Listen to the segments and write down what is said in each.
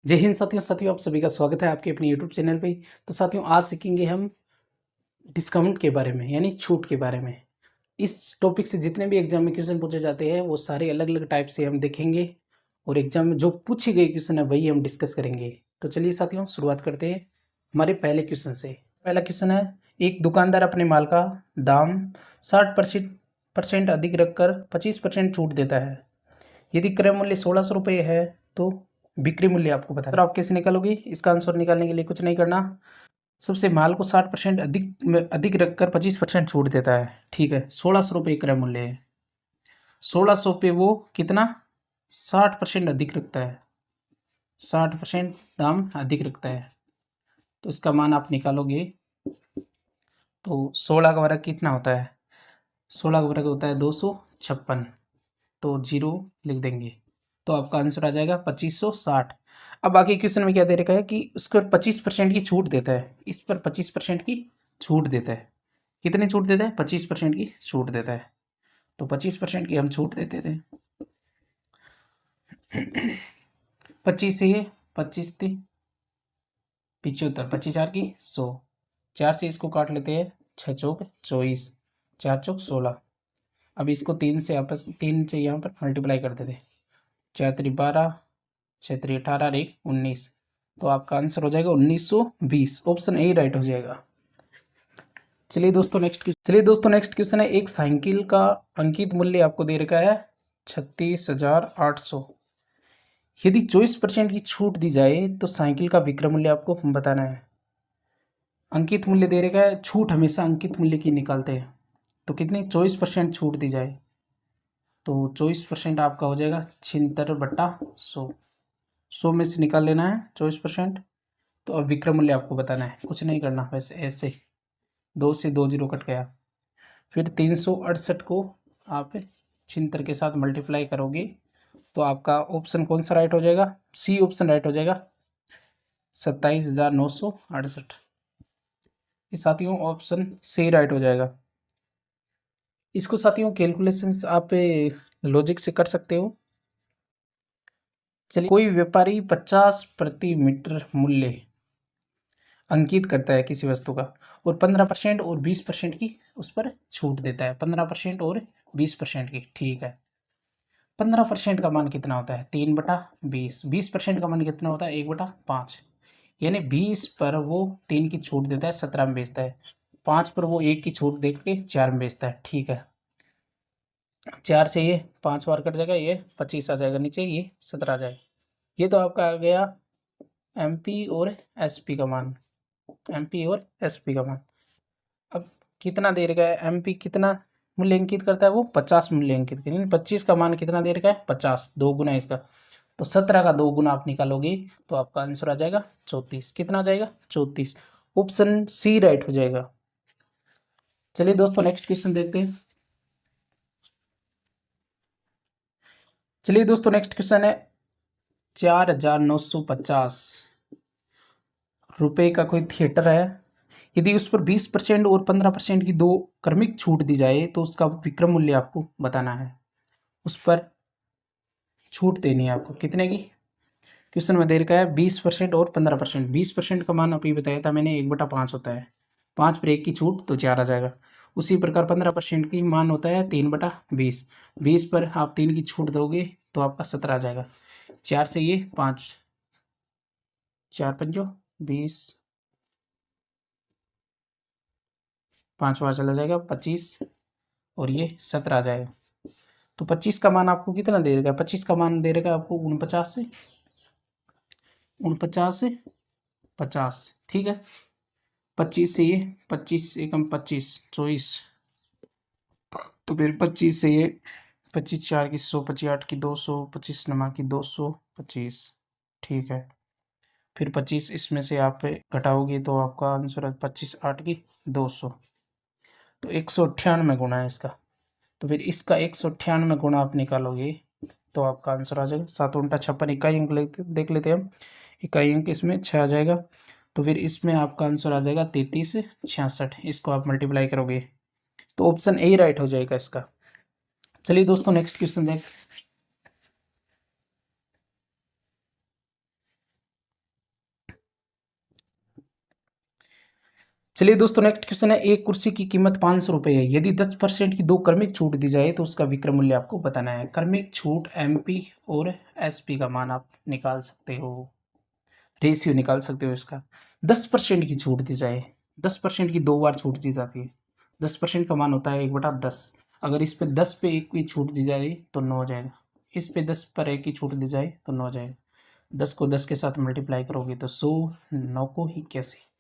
जय हिंद साथियों आप सभी का स्वागत है आपके अपने यूट्यूब चैनल पे। तो साथियों आज सीखेंगे हम डिस्काउंट के बारे में यानी छूट के बारे में। इस टॉपिक से जितने भी एग्जाम में क्वेश्चन पूछे जाते हैं वो सारे अलग अलग टाइप से हम देखेंगे और एग्जाम में जो पूछे गए क्वेश्चन है वही हम डिस्कस करेंगे। तो चलिए साथियों शुरुआत करते हैं हमारे पहले क्वेश्चन से। पहला क्वेश्चन है, एक दुकानदार अपने माल का दाम 60% अधिक रखकर 25% छूट देता है। यदि क्रय मूल्य 1600 रुपये है तो बिक्री मूल्य आपको बताना। सर आप कैसे निकालोगे? इसका आंसर निकालने के लिए कुछ नहीं करना, सबसे माल को 60% अधिक रखकर 25% छूट देता है। ठीक है, 1600 रुपये क्रय मूल्य है, 1600 पे वो कितना 60% अधिक रखता है, 60% दाम अधिक रखता है। तो इसका मान आप निकालोगे तो 16 का वर्ग कितना होता है, 16 का वर्ग होता है 256, तो 0 लिख देंगे तो आपका आंसर आ जाएगा 2560। अब आगे क्वेश्चन में क्या दे रखा है कि उस पर 25% की छूट देता है, इस पर 25% की छूट देता है। कितनी छूट देता है? 25% की छूट देता है। तो 25% की हम छूट देते थे। 25 से ये 25 थी 75, 25 4 की 100, 4 से इसको काट लेते हैं, 6 चौक 24, 4 चौक 16। अब इसको 3 से यहाँ पर मल्टीप्लाई कर देते, 4 त्रि 12, 6 त्रि 18 और 1 19। तो आपका आंसर हो जाएगा 1920, ऑप्शन ए राइट हो जाएगा। चलिए दोस्तों नेक्स्ट क्वेश्चन है, एक साइकिल का अंकित मूल्य आपको दे रखा है 36,800। यदि 24% की छूट दी जाए तो साइकिल का विक्रय मूल्य आपको बताना है। अंकित मूल्य दे रखा है, छूट हमेशा अंकित मूल्य की निकालते हैं। तो कितनी 24% छूट दी जाए तो 24% आपका हो जाएगा 76/100, 100 में से निकाल लेना है 24%। तो अब विक्रय मूल्य आपको बताना है, कुछ नहीं करना, वैसे ऐसे 2 से 2 जीरो कट गया। फिर 368 को आप 76 के साथ मल्टीप्लाई करोगे तो आपका ऑप्शन कौन सा राइट हो जाएगा? सी ऑप्शन राइट हो जाएगा, 27,968। ये साथियों ऑप्शन सी राइट हो जाएगा। इसको साथियों कैलकुलेशंस आप लॉजिक से कर सकते हो। चलिए, कोई व्यापारी 50 प्रति मीटर मूल्य अंकित करता है किसी वस्तु का और 15% और 20% की उस पर छूट देता है, 15% और 20% की। ठीक है, 15% का मान कितना होता है? 3/20। 20% का मान कितना होता है? 1/5। यानी 20 पर वो 3 की छूट देता है, 17 में बेचता है। 5 पर वो 1 की छूट दे के 4 में बेचता है। ठीक है, 4 से ये 5 बार कट जाएगा, ये 25 आ जाएगा नीचे, ये 17 आ जाएगा। ये तो आपका आ गया एमपी और एसपी का मान, एमपी और एसपी का मान। अब कितना दे रखा है? एमपी कितना मूल्य अंकित करता है? वो 50 मूल्य अंकित करेंगे। 25 का मान कितना दे रखा है? 50, 2 गुना इसका। तो 17 का 2 गुना आप निकालोगे तो आपका आंसर आ जाएगा 34। कितना आ जाएगा? 34। ऑप्शन सी राइट हो जाएगा। चलिए दोस्तों नेक्स्ट क्वेश्चन देखते हैं। चलिए दोस्तों नेक्स्ट क्वेश्चन है, 4,950 रुपये का कोई थिएटर है। यदि उस पर 20% और 15% की दो क्रमिक छूट दी जाए तो उसका विक्रय मूल्य आपको बताना है। उस पर छूट देनी है आपको कितने की? क्वेश्चन में दे रखा है 20% और 15%। 20% का मान अभी बताया था मैंने, 1/5 होता है। 5 पर 1 की छूट तो 4 आ जाएगा। उसी प्रकार 15% की मान होता है 3/20। 20 पर आप 3 की छूट दोगे तो आपका 17 आ जाएगा। 4 से ये 5, 4 पंजो 20, 5 बार चला जाएगा 25 और ये 17 आ जाएगा। तो 25 का मान आपको कितना दे रखा है? 25 का मान दे रखा है आपको 49 से 50। ठीक है, 25 से ये 25 एकम 25 24, तो फिर 25 से ये 25 4 की 100, 25 8 की 200, 25 नमा की 225। ठीक है, फिर 25 इसमें से आप घटाओगे तो आपका आंसर है 25 8 की 200, तो 198 गुना है इसका। तो फिर इसका 198 गुना आप निकालोगे तो आपका आंसर आ जाएगा 7 उल्टा 56। इकाई अंक देख लेते हैं हम। इकाई अंक इसमें 6 आ जाएगा, तो फिर इसमें आपका आंसर आ जाएगा 3366। इसको आप मल्टीप्लाई करोगे तो ऑप्शन ए राइट हो जाएगा इसका। चलिए दोस्तों नेक्स्ट क्वेश्चन देख। चलिए दोस्तों, नेक्स्ट क्वेश्चन है, एक कुर्सी की कीमत 500 रुपये है, यदि 10% की दो क्रमिक छूट दी जाए तो उसका विक्रय मूल्य आपको बताना है। क्रमिक छूट एमपी और एसपी का मान आप निकाल सकते हो, रेशियो निकाल सकते हो इसका। 10% की छूट दी जाए, 10% की दो बार छूट दी जाती है, 10% का मान होता है 1/10। अगर इस पे 10 पे 1 की छूट दी जाए तो 9 हो जाएगा, इस पे 10 पर 1 की छूट दी जाए तो 9 हो जाएगा। 10 को 10 के साथ मल्टीप्लाई करोगे तो 100, 9 को 81,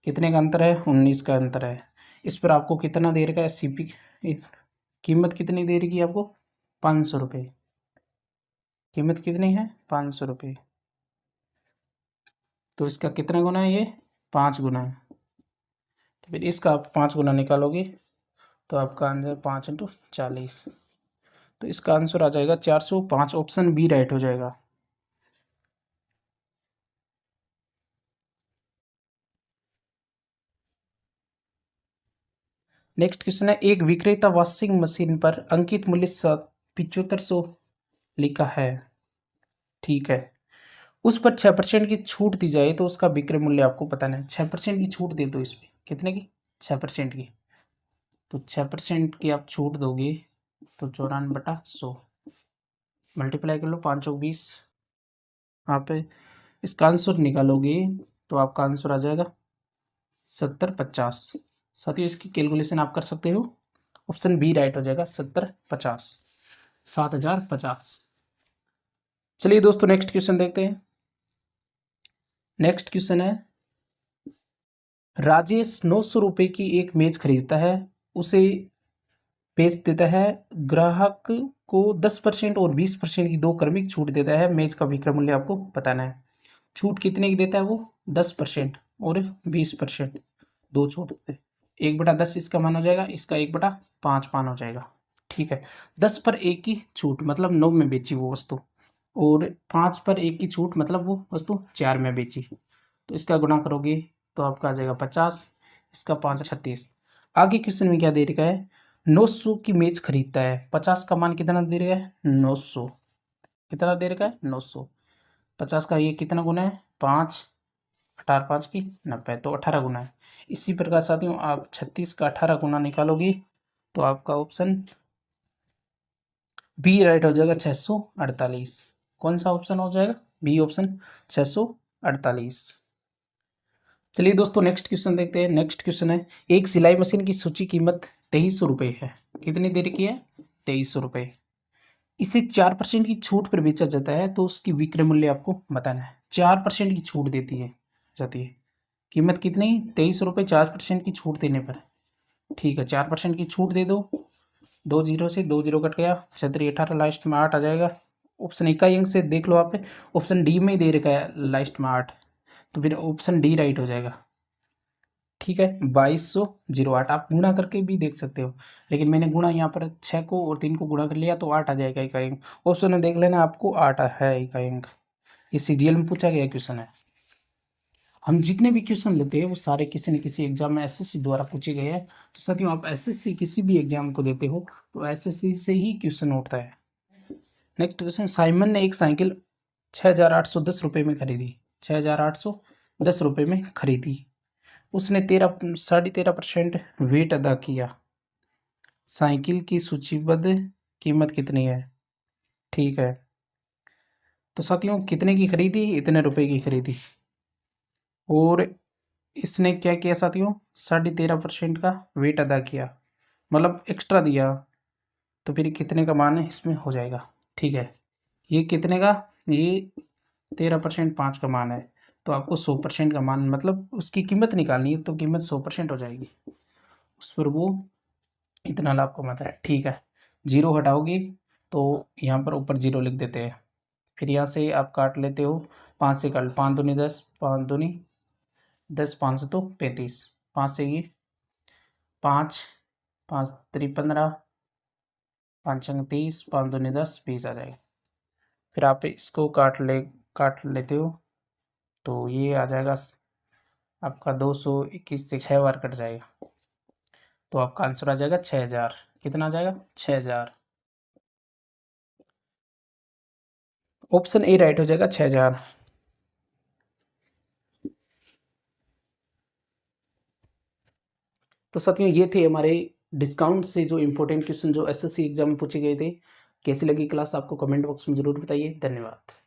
कितने का अंतर है? 19 का अंतर है। इस पर आपको कितना दे रखा है? सीपी कीमत कितनी दे रही है आपको? 500 रुपये। कीमत कितनी है? 500 रुपये। तो इसका कितना गुना है? ये 5 गुना है। तो फिर इसका आप 5 गुना निकालोगे तो आपका आंसर 5 × 40। तो इसका आंसर आ जाएगा 405। ऑप्शन बी राइट हो जाएगा। नेक्स्ट क्वेश्चन है, एक विक्रेता वॉशिंग मशीन पर अंकित मूल्य 7500 लिखा है, ठीक है, उस पर 6% की छूट दी जाए तो उसका विक्रय मूल्य आपको बताना है। 6% की छूट दे दो इस पर, कितने की? 6% की। तो 6% की आप छूट दोगे तो 94/100 मल्टीप्लाई कर लो, 520। आप इसका आंसर निकालोगे तो आपका आंसर आ जाएगा 70/50। साथियों, इसकी कैलकुलेशन आप कर सकते हो, ऑप्शन बी राइट हो जाएगा, 70/50, 7050। चलिए दोस्तों, नेक्स्ट क्वेश्चन देखते हैं। नेक्स्ट क्वेश्चन है, राजेश 900 रुपये की एक मेज खरीदता है, उसे बेच देता है, ग्राहक को 10% और 20% की दो क्रमिक छूट देता है, मेज का विक्रय मूल्य आपको बताना है। छूट कितने की देता है वो? 10% और 20%, दो छूट देते हैं। 1/10 इसका मान हो जाएगा, इसका 1/5 मान हो जाएगा, ठीक है। 10 पर 1 की छूट मतलब 9 में बेची वो वस्तु, और 5 पर 1 की छूट मतलब वो वस्तु 4 में बेची। तो इसका गुणा करोगे तो आपका आ जाएगा 50, इसका 5 36। आगे क्वेश्चन में क्या दे रखा है? 900 की मेज खरीदता है, 50 का मान कितना दे रखा है? 900। कितना दे रखा है? 900। 50 का ये कितना गुना है? 5, 18 5 की 90, तो 18 गुना है। इसी प्रकार साथियों, आप 36 का 18 गुना निकालोगे तो आपका ऑप्शन बी राइट हो जाएगा, 648। कौन सा ऑप्शन हो जाएगा? B option, 648। चलिए दोस्तों, नेक्स्ट क्वेश्चन देखते हैं। नेक्स्ट क्वेश्चन है, एक सिलाई मशीन की सूची कीमत 2300 रुपये है, कितनी देर की है? 2300 रुपये। इसे 4% की छूट पर बेचा जाता है तो उसकी विक्रय मूल्य आपको बताना है। 4% की छूट देती है जाती है, कीमत कितनी? 2300 रुपये, 4% की छूट देने पर, ठीक है। 4% की छूट दे दो, 2 जीरो से 2 जीरो कट गया, 18, लास्ट में 8 आ जाएगा। ऑप्शन इकाई अंक से देख लो, आप ऑप्शन डी में ही दे रखा है लास्ट में 8, तो फिर ऑप्शन डी राइट हो जाएगा, ठीक है। 2208 आप गुणा करके भी देख सकते हो, लेकिन मैंने गुणा यहाँ पर 6 को और 3 को गुणा कर लिया तो 8 आ जाएगा इकाई अंक। ऑप्शन में देख लेना, आपको 8 है इकाई अंक। ये सीजीएल में पूछा गया क्वेश्चन है। हम जितने भी क्वेश्चन लेते हैं वो सारे किसी न किसी एग्जाम में एसएससी द्वारा पूछे गए हैं। तो साथियों, आप एसएससी किसी भी एग्जाम को देते हो तो एसएससी से ही क्वेश्चन उठता है। नेक्स्ट क्वेश्चन, साइमन ने एक साइकिल 6810 रुपये में खरीदी, 6810 रुपये में खरीदी, उसने 13.5% वेट अदा किया, साइकिल की सूचीबद्ध कीमत कितनी है? ठीक है, तो साथियों कितने की खरीदी? इतने रुपए की खरीदी, और इसने क्या किया साथियों? 13.5% का वेट अदा किया, मतलब एक्स्ट्रा दिया, तो फिर कितने का मान है इसमें हो जाएगा, ठीक है। ये कितने का? ये 13% 5 का मान है, तो आपको 100% का मान मतलब उसकी कीमत निकालनी है, तो कीमत 100% हो जाएगी, उस पर वो इतना लाभ कमाता है, ठीक है। जीरो हटाओगे तो यहाँ पर ऊपर जीरो लिख देते हैं, फिर यहाँ से आप काट लेते हो, 5 से काट, 5 दूनी 10, 5 दूनी 10, 5 से तो 35, 5 से ये 5, 5 3 15, 5 छंग 30, 5 दूनी 10, 20 आ जाएगा। फिर आप इसको काट लेते हो तो ये आ जाएगा आपका 221 से 6 बार कट जाएगा, तो आपका आंसर आ जाएगा 6000। कितना आ जाएगा? 6000। ऑप्शन ए राइट हो जाएगा, 6000। तो साथियों ये थे हमारे डिस्काउंट से जो इम्पोर्टेंट क्वेश्चन जो एसएससी एग्जाम में पूछे गए थे। कैसी लगी क्लास आपको कमेंट बॉक्स में ज़रूर बताइए। धन्यवाद।